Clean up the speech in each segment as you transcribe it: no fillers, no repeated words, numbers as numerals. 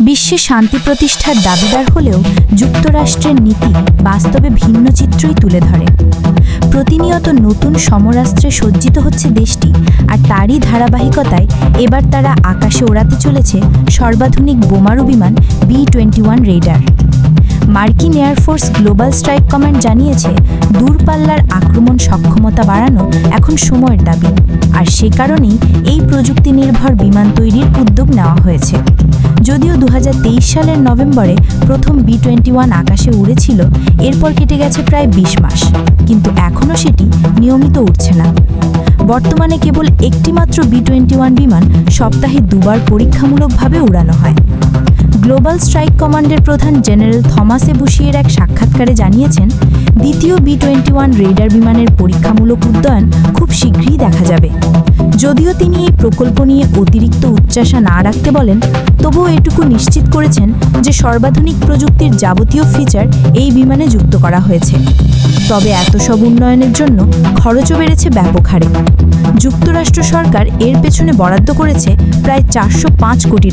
বিশ্বে শান্তি প্রতিষ্ঠার দাবিদার হলেও যুক্তরাষ্ট্রের নীতি বাস্তবে ভিন্ন চিত্রই তুলে ধরে। প্রতিনিয়ত নতুন সমরাস্ত্রে সজ্জিত হচ্ছে দেশটি, আর তারই ধারাবাহিকতায় এবার তারা আকাশে ওড়াতে চলেছে সর্বাধুনিক বোমারু বিমান B-21 রেইডার। মার্কিন এয়ারফোর্স গ্লোবাল স্ট্রাইক কমান্ড জানিয়েছে, দূরপাল্লার আক্রমণ সক্ষমতা বাড়ানো এখন সময়ের দাবি, আর সে কারণেই এই প্রযুক্তি নির্ভর বিমান তৈরির উদ্যোগ নেওয়া হয়েছে। যদিও 2023 সালের নভেম্বরে প্রথম B-21 আকাশে উড়েছিল, এরপর কেটে গেছে প্রায় 20 মাস, কিন্তু এখনও সেটি নিয়মিত উড়ছে না। বর্তমানে কেবল একটিমাত্র B-21 বিমান সপ্তাহে দুবার পরীক্ষামূলকভাবে উড়ানো হয়। গ্লোবাল স্ট্রাইক কমান্ডের প্রধান জেনারেল থমাস বুশিয়ের এক সাক্ষাৎকারে জানিয়েছেন, দ্বিতীয় B-21 রেইডার বিমানের পরীক্ষামূলক উড্ডয়ন খুব শীঘ্রই দেখা যাবে। যদিও তিনি এই প্রকল্প নিয়ে অতিরিক্ত উচ্চাশা না রাখতে বলেন, তবুও এটুকু নিশ্চিত করেছেন যে সর্বাধুনিক প্রযুক্তির যাবতীয় ফিচার এই বিমানে যুক্ত করা হয়েছে। তবে এত সব উন্নয়নের জন্য খরচও বেড়েছে ব্যাপক হারে। যুক্তরাষ্ট্র সরকার এর পেছনে বরাদ্দ করেছে প্রায় $405 কোটি,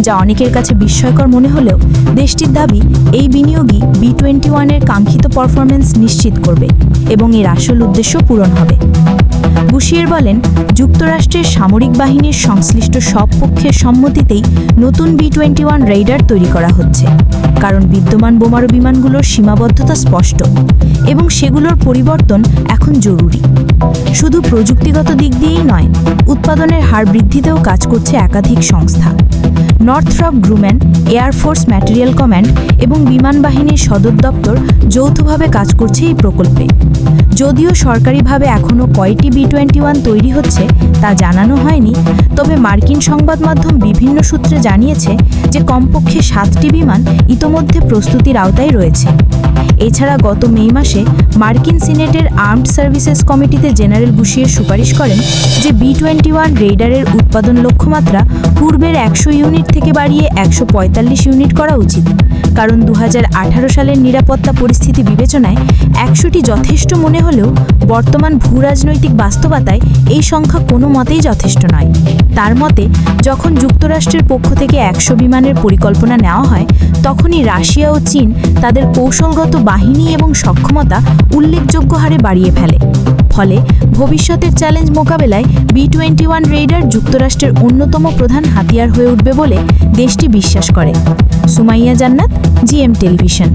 যা অনেকের কাছে বিস্ময়কর মনে হলেও দেশটির দাবি এই বিনিয়োগই B-21 এর কাঙ্ক্ষিত পারফরম্যান্স নিশ্চিত করবে এবং এর আসল উদ্দেশ্য পূরণ হবে। বুশিয়ের বলেন, যুক্তরাষ্ট্রের সামরিক বাহিনীর সংশ্লিষ্ট সব পক্ষের সম্মতিতেই নতুন B-21 রেইডার তৈরি করা হচ্ছে, কারণ বিদ্যমান বোমারু বিমানগুলোর সীমাবদ্ধতা স্পষ্ট এবং সেগুলোর পরিবর্তন এখন জরুরি। শুধু প্রযুক্তিগত দিক দিয়েই নয়, উৎপাদনের হার বৃদ্ধিতেও কাজ করছে একাধিক সংস্থা। Northrop Grumman, air force material command এবং বিমান বাহিনীর সদর দপ্তর যৌথভাবে কাজ করছে এই প্রকল্পে। যদিও সরকারিভাবে এখনও কয়টি B-21 তৈরি হচ্ছে তা জানানো হয়নি, তবে মার্কিন সংবাদ মাধ্যম বিভিন্ন সূত্রে জানিয়েছে যে কমপক্ষে 7টি বিমান ইতোমধ্যে প্রস্তুতির আওতায় রয়েছে। এছাড়া গত মে মাসে মার্কিন সিনেটের আর্মড সার্ভিসেস কমিটিতে জেনারেল বুশিয়ের সুপারিশ করেন যে B-21 রেইডারের উৎপাদন লক্ষ্যমাত্রা পূর্বের 100 ইউনিট থেকে বাড়িয়ে 145 ইউনিট করা উচিত, কারণ 2018 সালের নিরাপত্তা পরিস্থিতি বিবেচনায় 100টি যথেষ্ট মনে হলেও বর্তমান ভূরাজনৈতিক বাস্তবতায় এই সংখ্যা কোনো মতেই যথেষ্ট নয়। তার মতে, যখন যুক্তরাষ্ট্রের পক্ষ থেকে 100 বিমানের পরিকল্পনা নেওয়া হয়, তখনই রাশিয়া ও চীন তাদের কৌশলগত বাহিনী এবং সক্ষমতা উল্লেখযোগ্য হারে বাড়িয়ে ফেলে। ফলে ভবিষ্যতের চ্যালেঞ্জ মোকাবেলায় B-21 রেইডার যুক্তরাষ্ট্রের অন্যতম প্রধান হাতিয়ার হয়ে উঠবে বলে দেশটি বিশ্বাস করে। সুমাইয়া জান্নাত, GM টেলিভিশন।